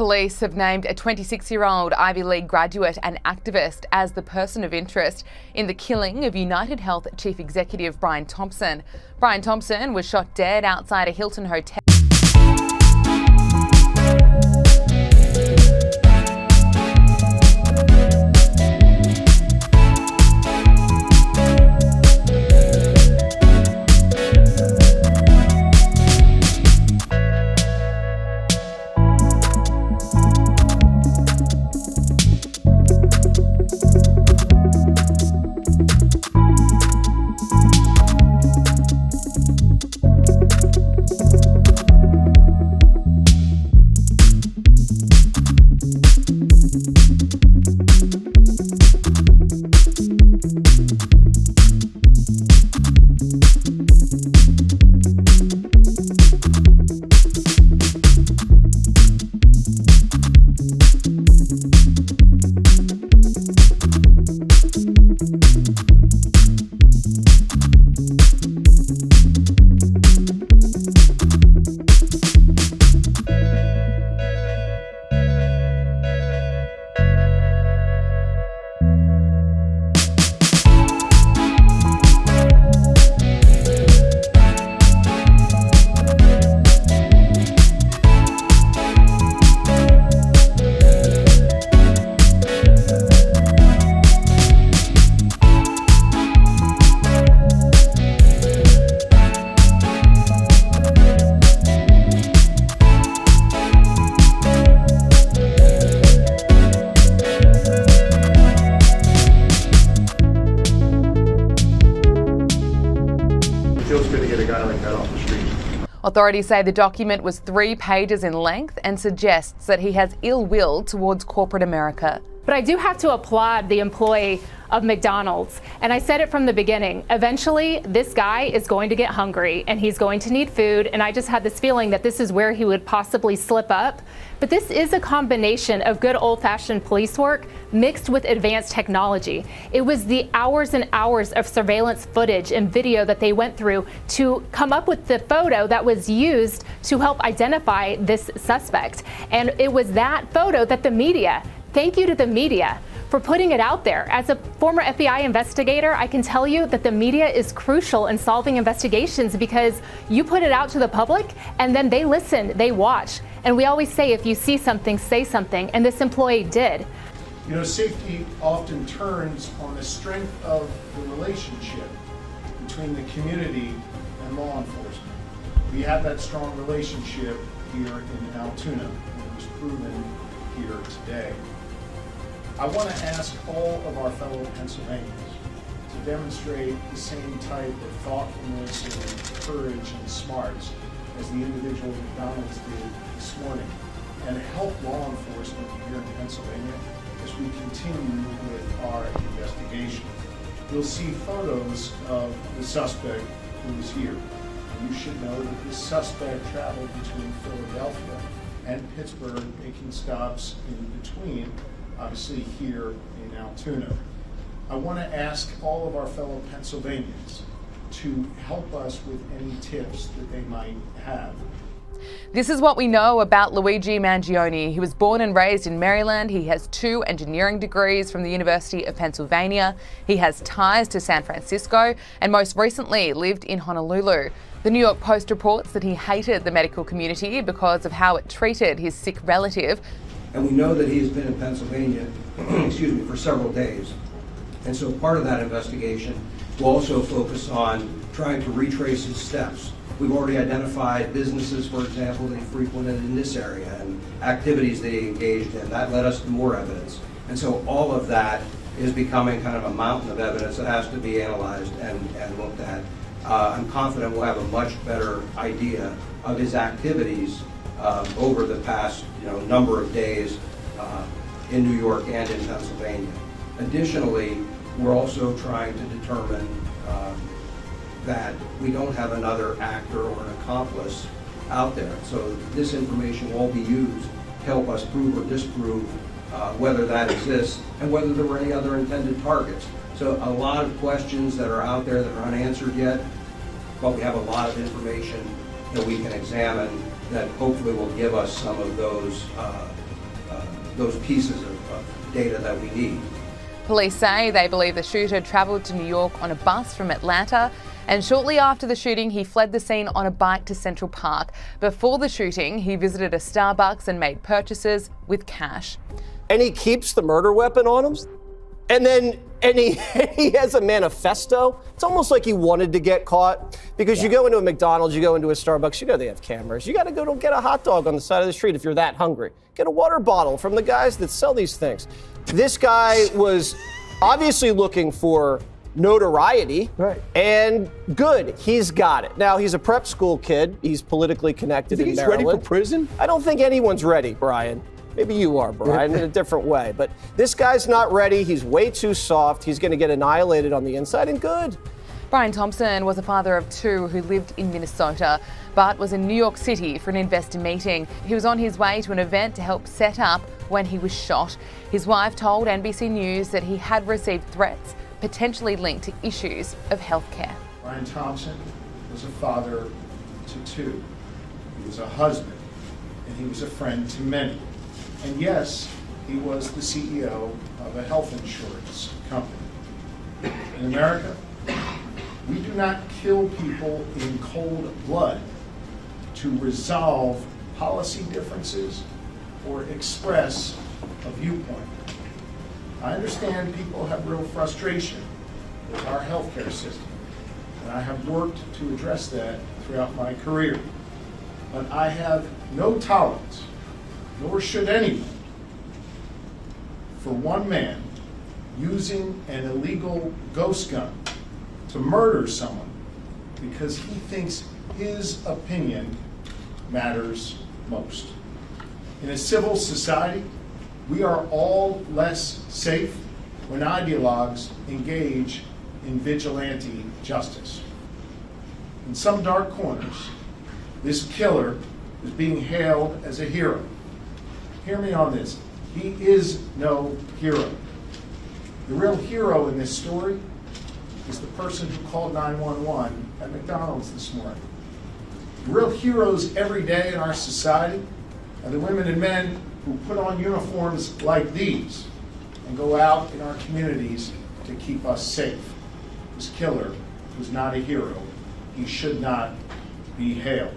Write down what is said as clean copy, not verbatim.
Police have named a 26-year-old Ivy League graduate and activist as the person of interest in the killing of UnitedHealth Chief Executive Brian Thompson. Brian Thompson was shot dead outside a Hilton hotel. Feels good to get a guy like that off the street. Authorities say the document was 3 pages in length and suggests that he has ill will towards corporate America. But I do have to applaud the employee of McDonald's. And I said it from the beginning. Eventually, this guy is going to get hungry and he's going to need food. And I just had this feeling that this is where he would possibly slip up. But this is a combination of good old-fashioned police work mixed with advanced technology. It was the hours and hours of surveillance footage and video that they went through to come up with the photo that was used to help identify this suspect. And it was that photo that the media, thank you to the media for putting it out there. As a former FBI investigator, I can tell you that the media is crucial in solving investigations because you put it out to the public and then they listen, they watch. And we always say, if you see something, say something. And this employee did. You know, safety often turns on the strength of the relationship between the community and law enforcement. We have that strong relationship here in Altoona, and it was proven here today. I want to ask all of our fellow Pennsylvanians to demonstrate the same type of thoughtfulness and courage and smarts as the individual McDonald's did this morning, and help law enforcement here in Pennsylvania as we continue with our investigation. You'll see photos of the suspect who is here. You should know that this suspect traveled between Philadelphia and Pittsburgh, making stops in between, obviously here in Altoona. I want to ask all of our fellow Pennsylvanians to help us with any tips that they might have. This is what we know about Luigi Mangione. He was born and raised in Maryland. He has 2 engineering degrees from the University of Pennsylvania. He has ties to San Francisco and most recently lived in Honolulu. The New York Post reports that he hated the medical community because of how it treated his sick relative. And we know that he has been in Pennsylvania for several days. And so part of that investigation will also focus on trying to retrace his steps. We've already identified businesses, for example, that he frequented in this area and activities that he engaged in. That led us to more evidence. And so all of that is becoming kind of a mountain of evidence that has to be analyzed and looked at. I'm confident we'll have a much better idea of his activities over the past number of days in New York and in Pennsylvania. Additionally, we're also trying to determine that we don't have another actor or an accomplice out there. So this information will all be used to help us prove or disprove whether that exists and whether there were any other intended targets. So a lot of questions that are out there that are unanswered yet, but we have a lot of information that we can examine that hopefully will give us some of those those pieces of data that we need. Police say they believe the shooter travelled to New York on a bus from Atlanta, and shortly after the shooting, he fled the scene on a bike to Central Park. Before the shooting, he visited a Starbucks and made purchases with cash. And he keeps the murder weapon on him? And he has a manifesto. It's almost like he wanted to get caught, because you go into a McDonald's, you go into a Starbucks, you know they have cameras. You got to go to get a hot dog on the side of the street if you're that hungry. Get a water bottle from the guys that sell these things. This guy was obviously looking for notoriety, right? And good, he's got it. Now, he's a prep school kid. He's politically connected in Maryland. He's ready for prison? I don't think anyone's ready, Brian. Maybe you are, Brian, in a different way. But this guy's not ready. He's way too soft. He's going to get annihilated on the inside, and good. Brian Thompson was a father of two who lived in Minnesota, but was in New York City for an investor meeting. He was on his way to an event to help set up when he was shot. His wife told NBC News that he had received threats, potentially linked to issues of healthcare. Brian Thompson was a father to two. He was a husband, and he was a friend to many. And yes, he was the CEO of a health insurance company. In America, we do not kill people in cold blood to resolve policy differences or express a viewpoint. I understand people have real frustration with our healthcare system, and I have worked to address that throughout my career. But I have no tolerance, nor should anyone, for one man using an illegal ghost gun to murder someone because he thinks his opinion matters most. In a civil society, we are all less safe when ideologues engage in vigilante justice. In some dark corners, this killer is being hailed as a hero. Hear me on this. He is no hero. The real hero in this story is the person who called 911 at McDonald's this morning. The real heroes every day in our society are the women and men who put on uniforms like these and go out in our communities to keep us safe. This killer was not a hero. He should not be hailed.